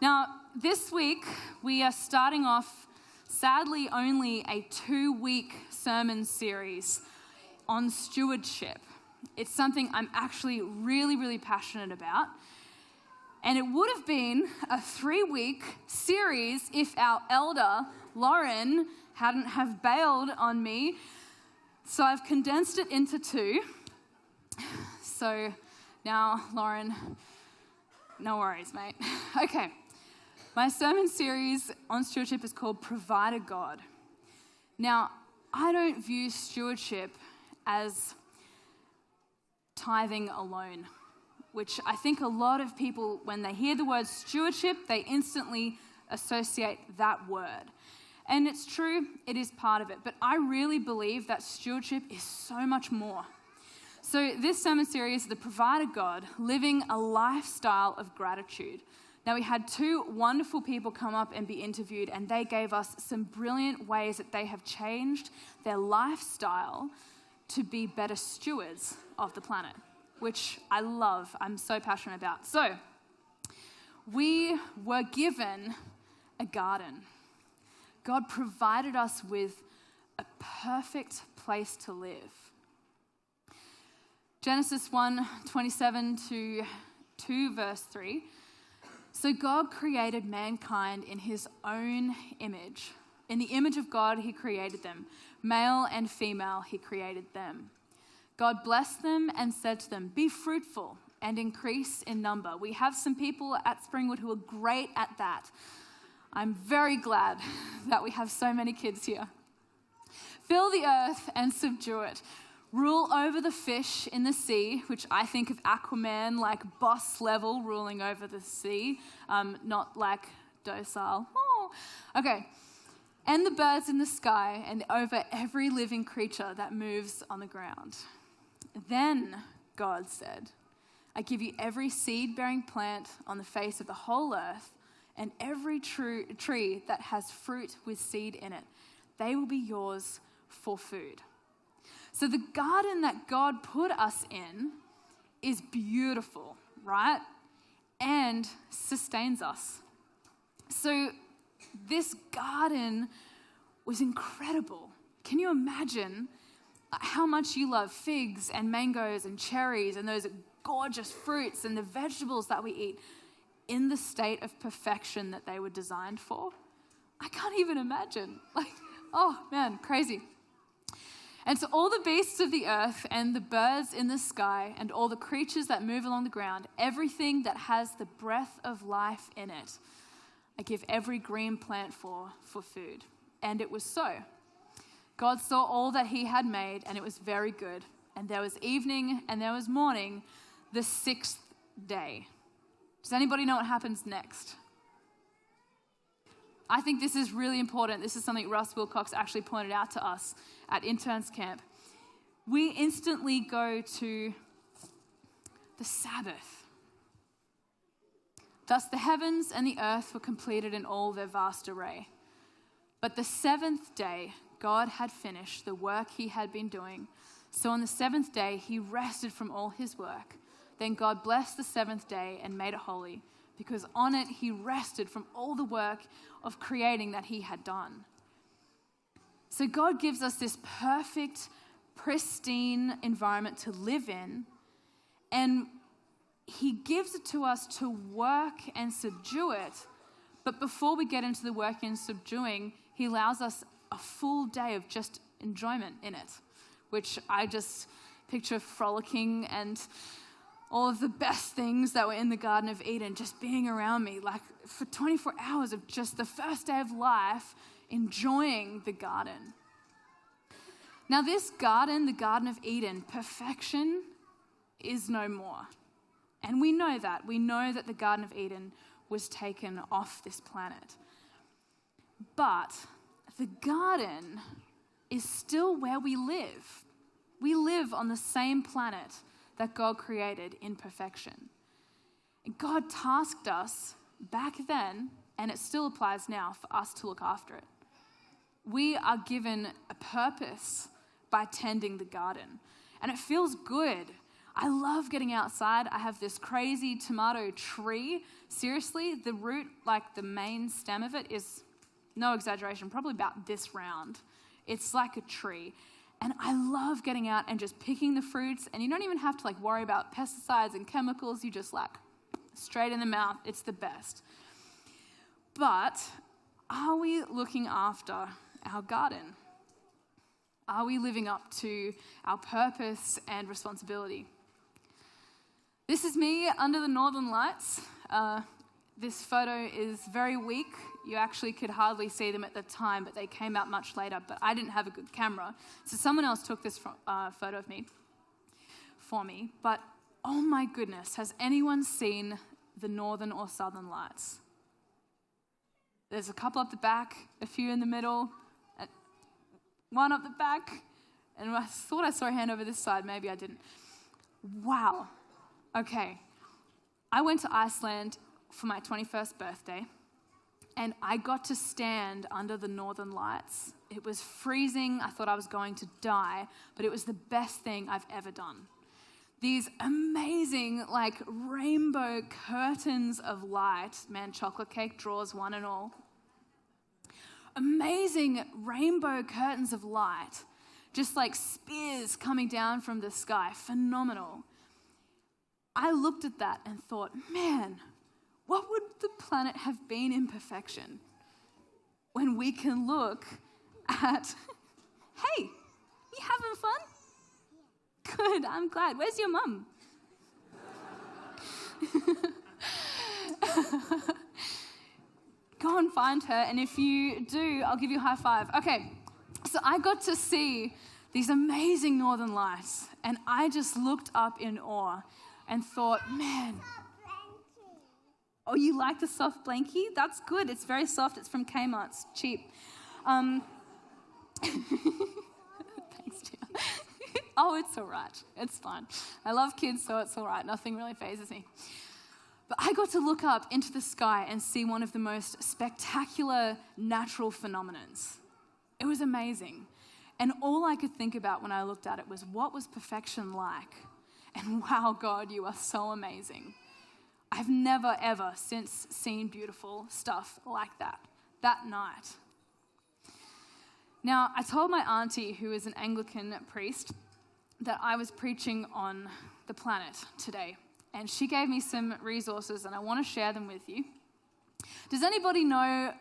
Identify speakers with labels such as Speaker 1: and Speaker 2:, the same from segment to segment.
Speaker 1: Now, this week we are starting off, sadly, only a 2-week sermon series on stewardship. It's something I'm actually really passionate about. And it would have been a 3-week series if our elder, Lauren, hadn't have bailed on me. So I've condensed it into 2. So now, Lauren, no worries, mate. Okay. My sermon series on stewardship is called Provider God. Now, I don't view stewardship as tithing alone, which I think a lot of people, when they hear the word stewardship, they instantly associate that word. And it's true, it is part of it, but I really believe that stewardship is so much more. So this sermon series is The Provider God, Living a Lifestyle of Gratitude. Now, we had 2 wonderful people come up and be interviewed, and they gave us some brilliant ways that they have changed their lifestyle to be better stewards of the planet, which I love. I'm so passionate about. So, we were given a garden. God provided us with a perfect place to live. Genesis 1:27 to 2 verse 3. So God created mankind in his own image. In the image of God, he created them. Male and female, he created them. God blessed them and said to them, "Be fruitful and increase in number." We have some people at Springwood who are great at that. I'm very glad that we have so many kids here. "Fill the earth and subdue it. Rule over the fish in the sea," which I think of Aquaman, like boss level ruling over the sea, not like docile. Oh. Okay. "And the birds in the sky and over every living creature that moves on the ground." Then God said, "I give you every seed-bearing plant on the face of the whole earth and every tree that has fruit with seed in it. They will be yours for food." So the garden that God put us in is beautiful, right? And sustains us. So this garden was incredible. Can you imagine how much you love figs and mangoes and cherries and those gorgeous fruits and the vegetables that we eat in the state of perfection that they were designed for? I can't even imagine. Oh man, crazy. "And so all the beasts of the earth and the birds in the sky and all the creatures that move along the ground, everything that has the breath of life in it, I give every green plant for food." And it was so. God saw all that he had made, and it was very good. And there was evening and there was morning, the 6th day. Does anybody know what happens next? I think this is really important. This is something Russ Wilcox actually pointed out to us at interns camp. We instantly go to the Sabbath. "Thus the heavens and the earth were completed in all their vast array. But the 7th day, God had finished the work he had been doing. So on the 7th day, he rested from all his work. Then God blessed the 7th day and made it holy, because on it he rested from all the work of creating that he had done." So God gives us this perfect, pristine environment to live in, and he gives it to us to work and subdue it. But before we get into the work and subduing, he allows us a full day of just enjoyment in it, which I just picture frolicking and all of the best things that were in the Garden of Eden just being around me, like for 24 hours of just the first day of life, enjoying the garden. Now this garden, the Garden of Eden, perfection is no more. And we know that. We know that the Garden of Eden was taken off this planet. But the garden is still where we live. We live on the same planet that God created in perfection. God tasked us back then, and it still applies now, for us to look after it. We are given a purpose by tending the garden, and it feels good. I love getting outside. I have this crazy tomato tree. Seriously, the root, like the main stem of it is, no exaggeration, probably about this round. It's like a tree. And I love getting out and just picking the fruits. And you don't even have to worry about pesticides and chemicals. You just straight in the mouth. It's the best. But are we looking after our garden? Are we living up to our purpose and responsibility? This is me under the northern lights. This photo is very weak. You actually could hardly see them at the time, but they came out much later. But I didn't have a good camera, so someone else took this photo of me for me. But oh my goodness, has anyone seen the northern or southern lights? There's a couple up the back, a few in the middle, one up the back, and I thought I saw a hand over this side. Maybe I didn't. Wow. Okay. I went to Iceland for my 21st birthday, and I got to stand under the northern lights. It was freezing. I thought I was going to die, but it was the best thing I've ever done. These amazing, rainbow curtains of light. Man, chocolate cake draws one and all. Amazing rainbow curtains of light. Just like spears coming down from the sky. Phenomenal. I looked at that and thought, man, what would the planet have been in perfection when we can look at, hey, you having fun? Good, I'm glad. Where's your mum? Go and find her, and if you do, I'll give you a high five. Okay, so I got to see these amazing northern lights, and I just looked up in awe and thought, man. Oh, you like the soft blankie? That's good. It's very soft. It's from Kmart. It's cheap. Thanks, dear. Oh, it's all right. It's fine. I love kids, so it's all right. Nothing really phases me. But I got to look up into the sky and see one of the most spectacular natural phenomenons. It was amazing. And all I could think about when I looked at it was, what was perfection like? And wow, God, you are so amazing. I've never, ever since seen beautiful stuff like that night. Now, I told my auntie, who is an Anglican priest, that I was preaching on the planet today. And she gave me some resources, and I want to share them with you. Does anybody know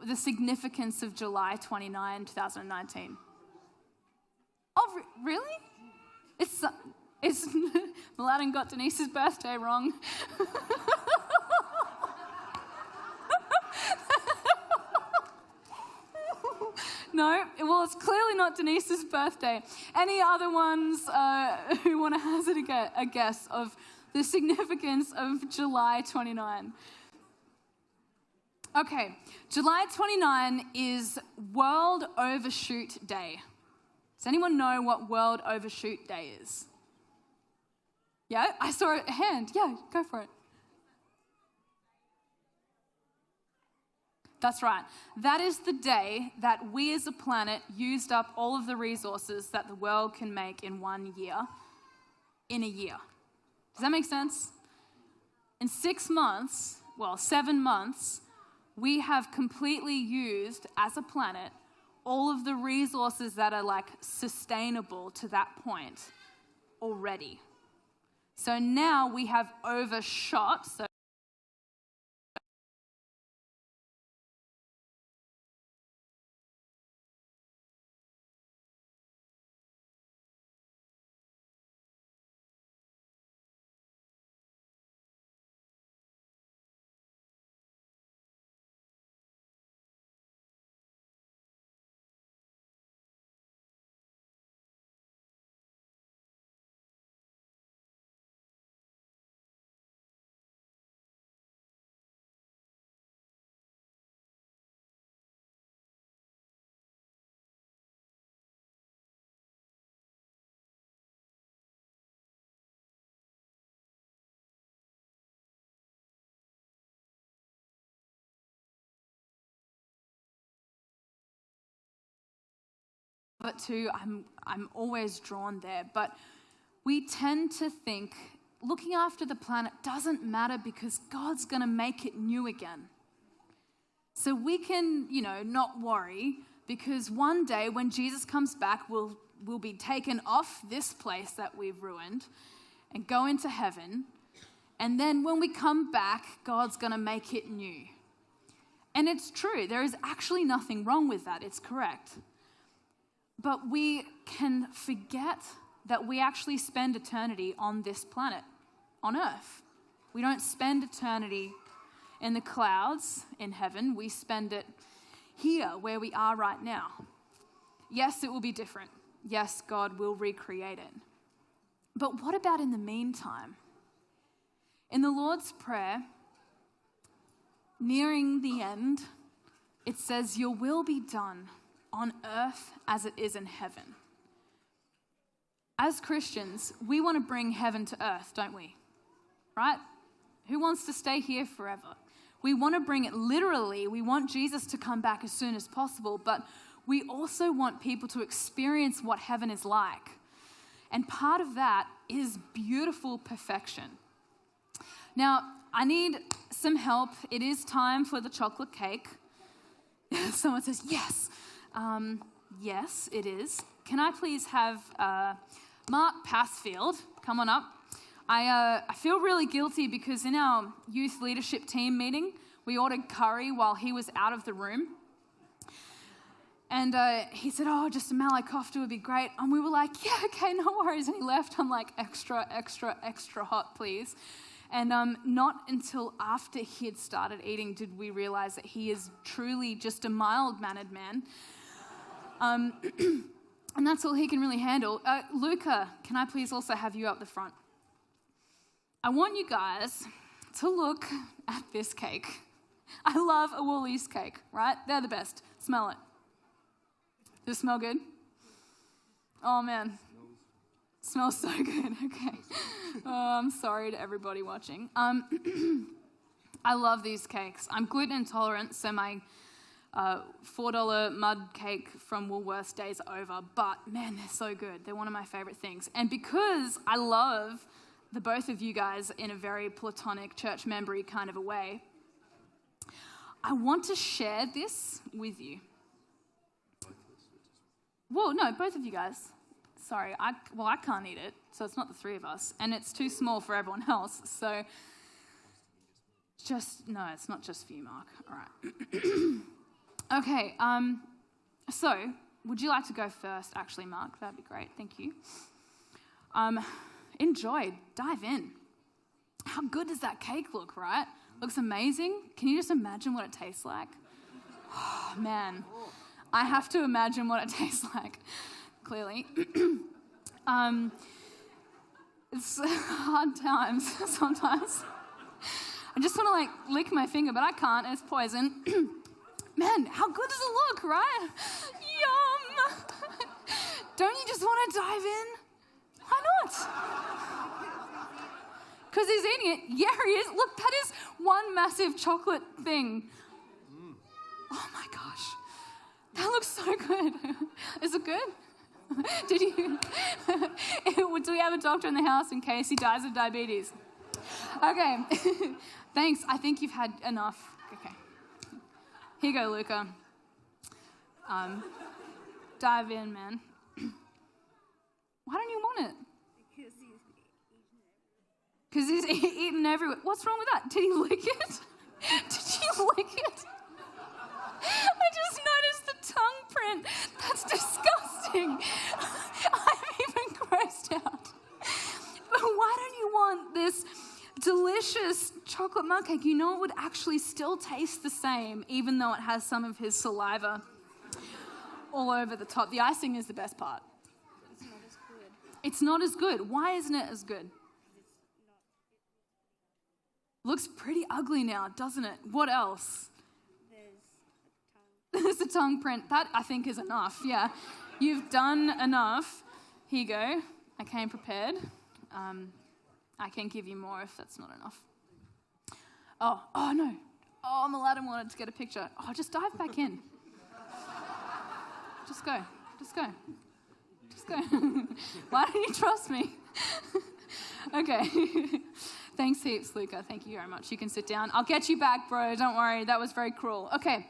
Speaker 1: the significance of July 29, 2019? Oh, really? It's Mladen got Denise's birthday wrong. No, well, it's clearly not Denise's birthday. Any other ones who want to hazard a guess of the significance of July 29? Okay, July 29 is World Overshoot Day. Does anyone know what World Overshoot Day is? Yeah, I saw a hand. Yeah, go for it. That's right. That is the day that we as a planet used up all of the resources that the world can make in 1 year, in a year. Does that make sense? In 6 months, 7 months, we have completely used, as a planet, all of the resources that are sustainable to that point already. So now we have overshot. But too, I'm always drawn there. But we tend to think looking after the planet doesn't matter because God's going to make it new again. So we can, not worry because one day when Jesus comes back, we'll be taken off this place that we've ruined and go into heaven. And then when we come back, God's going to make it new. And it's true. There is actually nothing wrong with that. It's correct. But we can forget that we actually spend eternity on this planet, on earth. We don't spend eternity in the clouds in heaven. We spend it here where we are right now. Yes, it will be different. Yes, God will recreate it. But what about in the meantime? In the Lord's Prayer, nearing the end, it says, "Your will be done on earth as it is in heaven." As Christians, we want to bring heaven to earth, don't we? Right? Who wants to stay here forever? We want to bring it literally. We want Jesus to come back as soon as possible, but we also want people to experience what heaven is like. And part of that is beautiful perfection. Now, I need some help. It is time for the chocolate cake. Someone says, yes. Yes, it is. Can I please have Mark Passfield come on up? I feel really guilty because in our youth leadership team meeting, we ordered curry while he was out of the room. And he said, just a Malay kofta would be great. And we were like, yeah, okay, no worries. And he left. I'm like, extra, extra, extra hot, please. And not until after he had started eating did we realize that he is truly just a mild-mannered man. And that's all he can really handle. Luca, can I please also have you up the front? I want you guys to look at this cake. I love a Woolies cake, right? They're the best. Smell it. Does it smell good? Oh, man. Smells so good. Okay. I'm sorry to everybody watching. I love these cakes. I'm gluten intolerant, so my $4 mud cake from Woolworths days are over. But, man, they're so good. They're one of my favorite things. And because I love the both of you guys in a very platonic church member-y kind of a way, I want to share this with you. Well, no, both of you guys. Sorry, I can't eat it, so it's not the three of us. And it's too small for everyone else, so no, it's not just for you, Mark. All right. Okay, so would you like to go first, actually, Mark? That'd be great, thank you. Enjoy, dive in. How good does that cake look, right? Looks amazing. Can you just imagine what it tastes like? Oh, man, I have to imagine what it tastes like, clearly. It's hard times sometimes. I just want to lick my finger, but I can't, it's poison. Man, how good does it look, right? Yum! Don't you just want to dive in? Why not? Because he's eating it. Yeah, he is. Look, that is one massive chocolate thing. Oh my gosh. That looks so good. Is it good? Did you? Do we have a doctor in the house in case he dies of diabetes? Okay. Thanks. I think you've had enough. Okay. Here you go, Luca. Dive in, man. Why don't you want it? Because he's eating everywhere. What's wrong with that? Did he lick it? Did you lick it? I just noticed the tongue print. That's disgusting. I'm even grossed out. But why don't you want this delicious chocolate mud cake? You know it would actually still taste the same, even though it has some of his saliva all over the top. The icing is the best part. It's not as good. It's not as good. Why isn't it as good? Looks pretty ugly now, doesn't it? What else? There's a tongue print. That, I think, is enough. Yeah. You've done enough. Here you go. I came prepared. I can give you more if that's not enough. Oh, no. Oh, Aladdin wanted to get a picture. Oh, just dive back in. Just go. Why don't you trust me? Okay. Thanks heaps, Luca. Thank you very much. You can sit down. I'll get you back, bro. Don't worry. That was very cruel. Okay.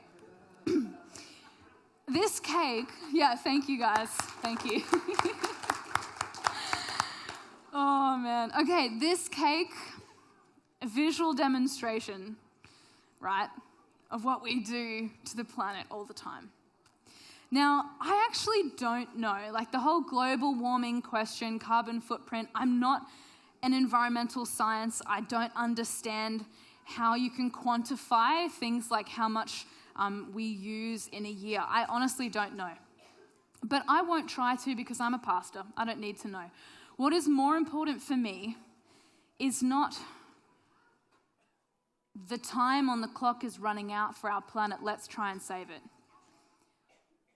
Speaker 1: This cake, yeah, thank you guys. Thank you. Oh, man. Okay, this cake, a visual demonstration, right, of what we do to the planet all the time. Now, I actually don't know, like the whole global warming question, carbon footprint, I'm not an environmental science. I don't understand how you can quantify things like how much we use in a year. I honestly don't know. But I won't try to because I'm a pastor. I don't need to know. What is more important for me is not the time on the clock is running out for our planet, let's try and save it.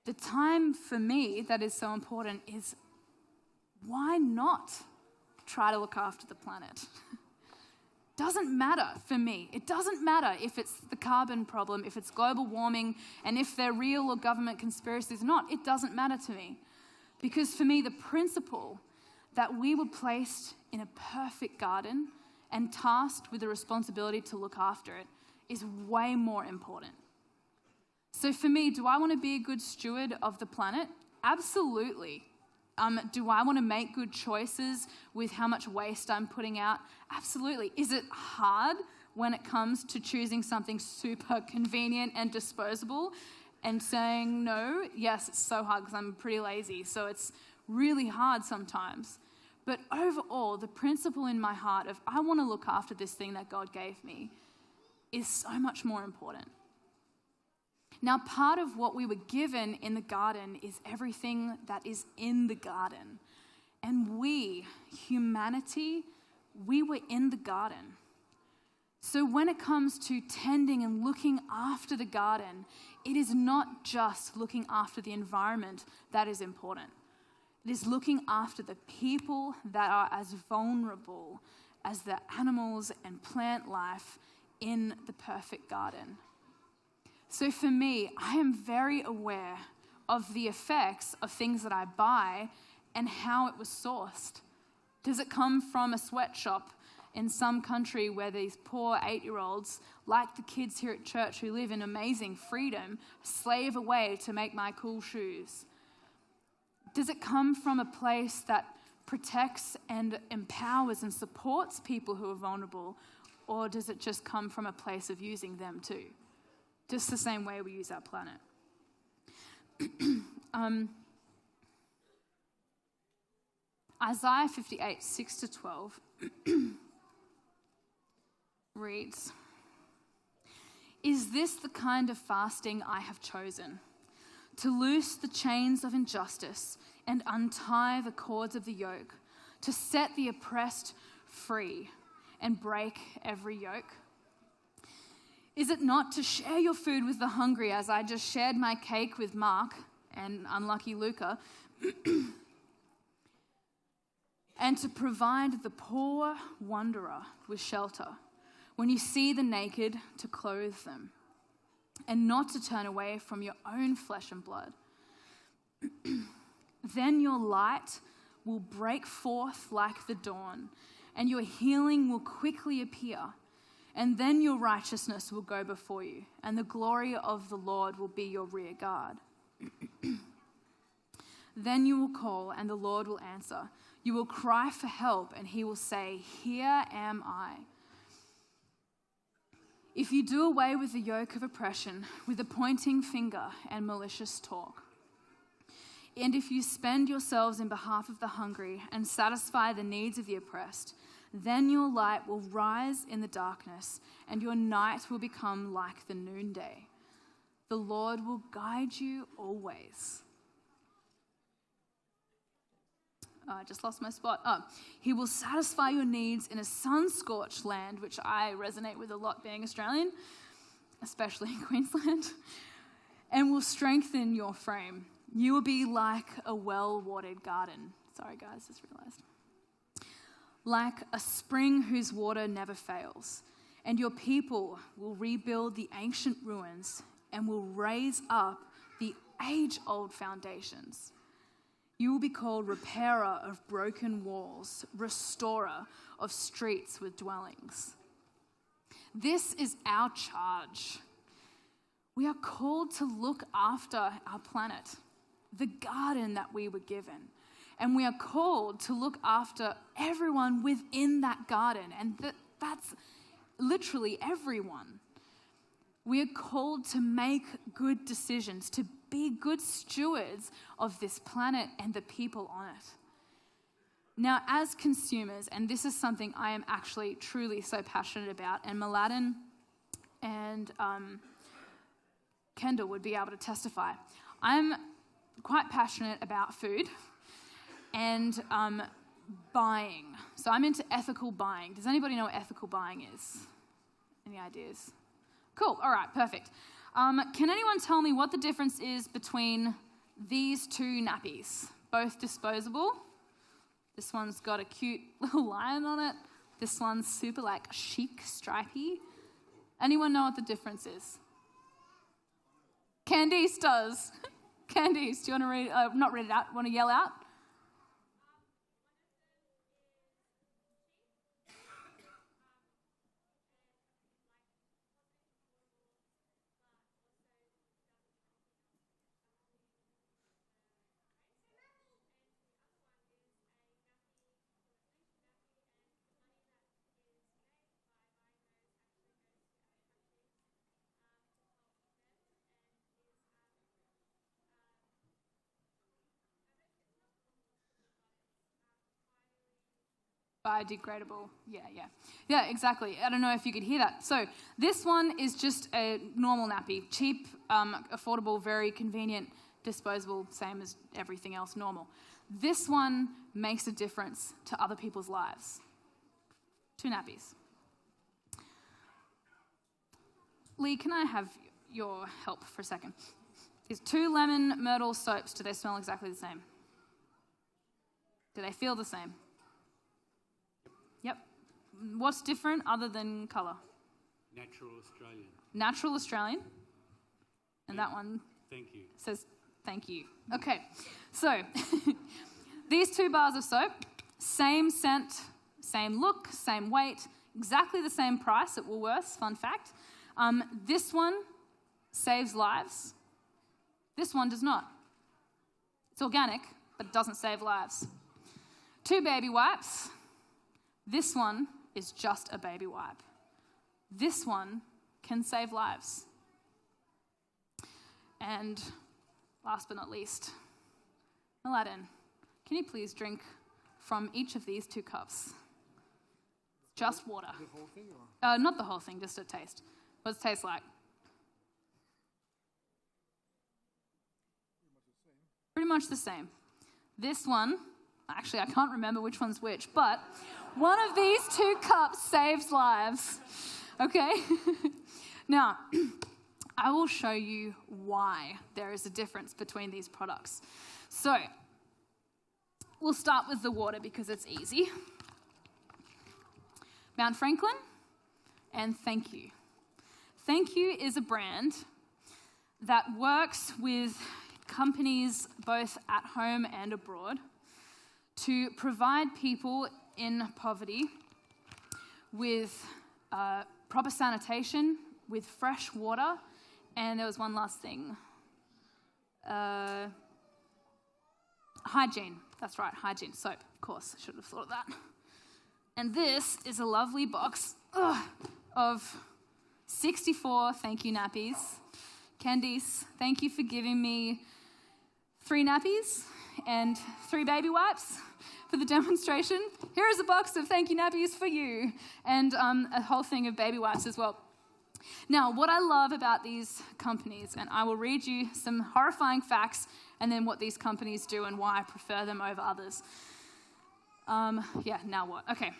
Speaker 1: The time for me that is so important is why not try to look after the planet? Doesn't matter for me. It doesn't matter if it's the carbon problem, if it's global warming, and if they're real or government conspiracies or not. It doesn't matter to me. Because for me, the principle that we were placed in a perfect garden and tasked with the responsibility to look after it is way more important. So for me, do I want to be a good steward of the planet? Absolutely. Do I want to make good choices with how much waste I'm putting out? Absolutely. Is it hard when it comes to choosing something super convenient and disposable and saying no? Yes, it's so hard because I'm pretty lazy. So it's really hard sometimes. But overall, the principle in my heart of I want to look after this thing that God gave me is so much more important. Now, part of what we were given in the garden is everything that is in the garden. And we, humanity, we were in the garden. So when it comes to tending and looking after the garden, it is not just looking after the environment that is important. It is looking after the people that are as vulnerable as the animals and plant life in the perfect garden. So for me, I am very aware of the effects of things that I buy and how it was sourced. Does it come from a sweatshop in some country where these poor 8-year-olds, like the kids here at church who live in amazing freedom, slave away to make my cool shoes? Does it come from a place that protects and empowers and supports people who are vulnerable? Or does it just come from a place of using them too? Just the same way we use our planet. Isaiah 58, 6-12 reads, "Is this the kind of fasting I have chosen? To loose the chains of injustice and untie the cords of the yoke, to set the oppressed free and break every yoke? Is it not to share your food with the hungry as I just shared my cake with Mark and unlucky Luca, and to provide the poor wanderer with shelter, when you see the naked to clothe them, and not to turn away from your own flesh and blood? Then your light will break forth like the dawn, and your healing will quickly appear. And then your righteousness will go before you, and the glory of the Lord will be your rear guard. Then you will call, and the Lord will answer. You will cry for help, and he will say, 'Here am I.' If you do away with the yoke of oppression, with a pointing finger and malicious talk, and if you spend yourselves in behalf of the hungry and satisfy the needs of the oppressed, then your light will rise in the darkness, and your night will become like the noonday. The Lord will guide you always." I just lost my spot. He will satisfy your needs in a sun-scorched land, which I resonate with a lot being Australian, especially in Queensland, and will strengthen your frame. You will be like a well-watered garden. Sorry, guys, just realized. Like a spring whose water never fails. And your people will rebuild the ancient ruins and will raise up the age-old foundations. You will be called repairer of broken walls, restorer of streets with dwellings. This is our charge. We are called to look after our planet, the garden that we were given. And we are called to look after everyone within that garden. And that's literally everyone. We are called to make good decisions, to be good stewards of this planet and the people on it. Now, as consumers, and this is something I am actually truly so passionate about, and Mladen and Kendall would be able to testify. I'm quite passionate about food and buying. So I'm into ethical buying. Does anybody know what ethical buying is? Any ideas? Cool. All right, perfect. Can anyone tell me what the difference is between these two nappies? Both disposable. This one's got a cute little lion on it. This one's super chic, stripy. Anyone know what the difference is? Candice does. Candice, do you want to read, not read it out, want to yell out? Biodegradable. Yeah, exactly. I don't know if you could hear that. So this one is just a normal nappy. Cheap, affordable, very convenient, disposable, same as everything else normal. This one makes a difference to other people's lives. Two nappies. Lee, can I have your help for a second? These two lemon myrtle soaps, do they smell exactly the same? Do they feel the same? Yep. What's different other than colour?
Speaker 2: Natural Australian.
Speaker 1: Natural Australian. And that one
Speaker 2: Thank you.
Speaker 1: Says thank you. Okay, so these two bars of soap, same scent, same look, same weight, exactly the same price at Woolworths, fun fact. This one saves lives. This one does not. It's organic, but it doesn't save lives. Two baby wipes. This one is just a baby wipe. This one can save lives. And last but not least, Mladen, can you please drink from each of these two cups? Just water.
Speaker 3: The whole thing? Or?
Speaker 1: Not the whole thing, just a taste. What does it taste like? Pretty much the same. This one, actually I can't remember which one's which, but one of these two cups saves lives. Okay? Now, I will show you why there is a difference between these products. So, we'll start with the water because it's easy. Mount Franklin and Thank You. Thank You is a brand that works with companies both at home and abroad to provide people in poverty with proper sanitation, with fresh water, and there was one last thing. Hygiene. That's right, hygiene. Soap, of course. I should have thought of that. And this is a lovely box of 64 thank you nappies. Candice, thank you for giving me 3 nappies and 3 baby wipes for the demonstration. Here is a box of thank you nappies for you, and a whole thing of baby wipes as well. Now, what I love about these companies, and I will read you some horrifying facts and then what these companies do and why I prefer them over others. Now what? Okay.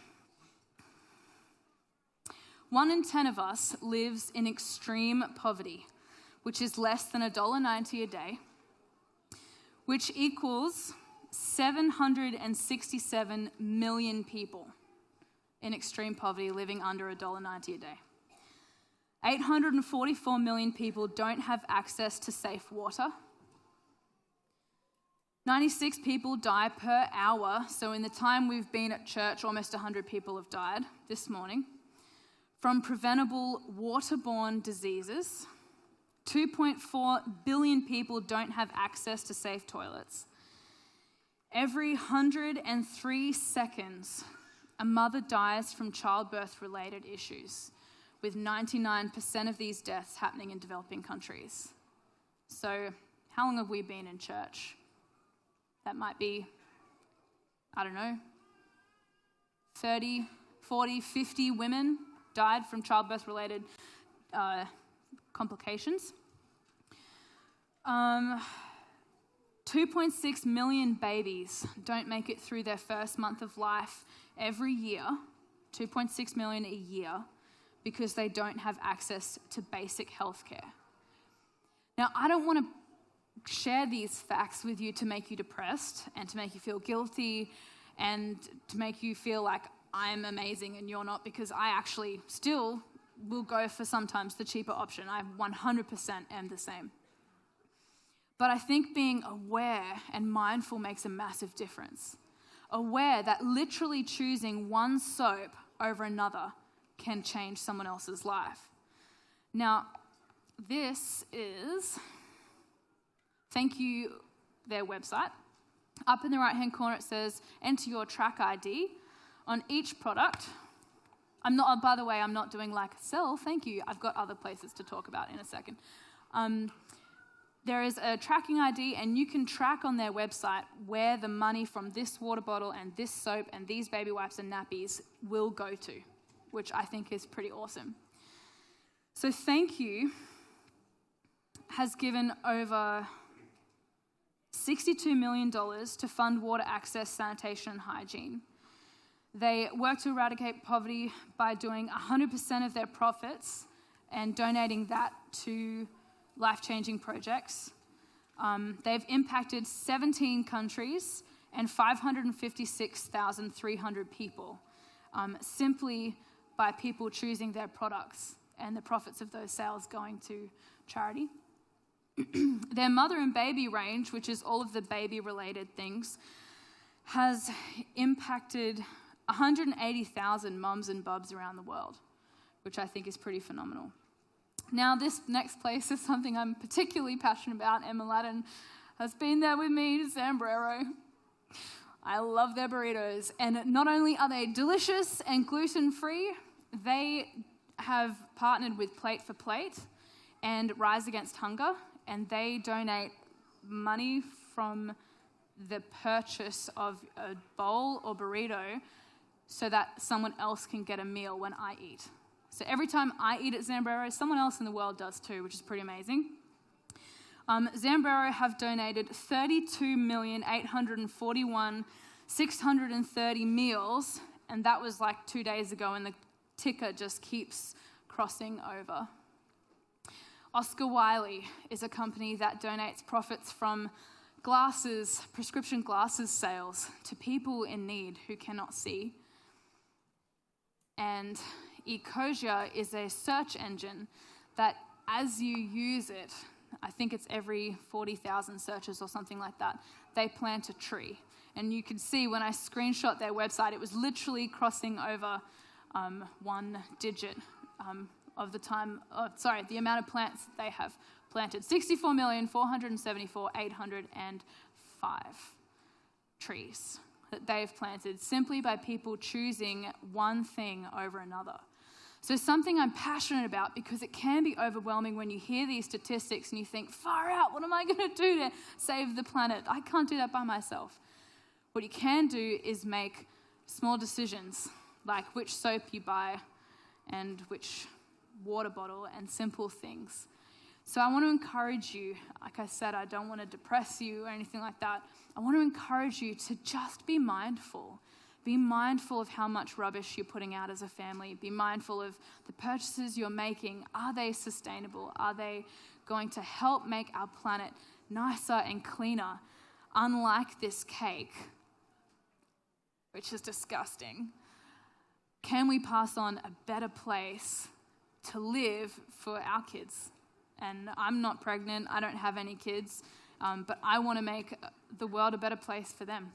Speaker 1: 1 in 10 of us lives in extreme poverty, which is less than $1.90 a day, which equals 767 million people in extreme poverty living under $1.90 a day. 844 million people don't have access to safe water. 96 people die per hour. So in the time we've been at church, almost 100 people have died this morning from preventable waterborne diseases. 2.4 billion people don't have access to safe toilets. Every 103 seconds, a mother dies from childbirth-related issues, with 99% of these deaths happening in developing countries. So how long have we been in church? That might be, 30, 40, 50 women died from childbirth-related complications. 2.6 million babies don't make it through their first month of life every year, 2.6 million a year, because they don't have access to basic health care. Now, I don't want to share these facts with you to make you depressed and to make you feel guilty and to make you feel like I'm amazing and you're not, because I actually still will go for sometimes the cheaper option. I 100% am the same. But I think being aware and mindful makes a massive difference. Aware that literally choosing one soap over another can change someone else's life. Now, this is, thank you, their website. Up in the right-hand corner it says, enter your track ID on each product. By the way, I'm not doing like a sell, thank you. I've got other places to talk about in a second. There is a tracking ID, and you can track on their website where the money from this water bottle and this soap and these baby wipes and nappies will go to, which I think is pretty awesome. So Thank You has given over $62 million to fund water access, sanitation, and hygiene. They work to eradicate poverty by doing 100% of their profits and donating that to life-changing projects. They've impacted 17 countries and 556,300 people simply by people choosing their products and the profits of those sales going to charity. Their mother and baby range, which is all of the baby-related things, has impacted 180,000 mums and bubs around the world, which I think is pretty phenomenal. Now, this next place is something I'm particularly passionate about. Emma Ladden has been there with me to Zambrero. I love their burritos. And not only are they delicious and gluten-free, they have partnered with Plate for Plate and Rise Against Hunger, and they donate money from the purchase of a bowl or burrito so that someone else can get a meal when I eat. So every time I eat at Zambrero, someone else in the world does too, which is pretty amazing. Zambrero have donated 32,841,630 meals, and that was like 2 days ago, and the ticker just keeps crossing over. Oscar Wiley is a company that donates profits from glasses, prescription glasses sales to people in need who cannot see. And Ecosia is a search engine that as you use it, I think it's every 40,000 searches or something like that, they plant a tree. And you can see when I screenshot their website, it was literally crossing over one digit of the amount of plants they have planted. 64,474,805 trees that they've planted simply by people choosing one thing over another. So something I'm passionate about, because it can be overwhelming when you hear these statistics and you think, far out, what am I going to do to save the planet? I can't do that by myself. What you can do is make small decisions, like which soap you buy and which water bottle, and simple things. So I want to encourage you, like I said, I don't want to depress you or anything like that. I want to encourage you to just be mindful. Be mindful of how much rubbish you're putting out as a family. Be mindful of the purchases you're making. Are they sustainable? Are they going to help make our planet nicer and cleaner? Unlike this cake, which is disgusting, can we pass on a better place to live for our kids? And I'm not pregnant. I don't have any kids. But I want to make the world a better place for them.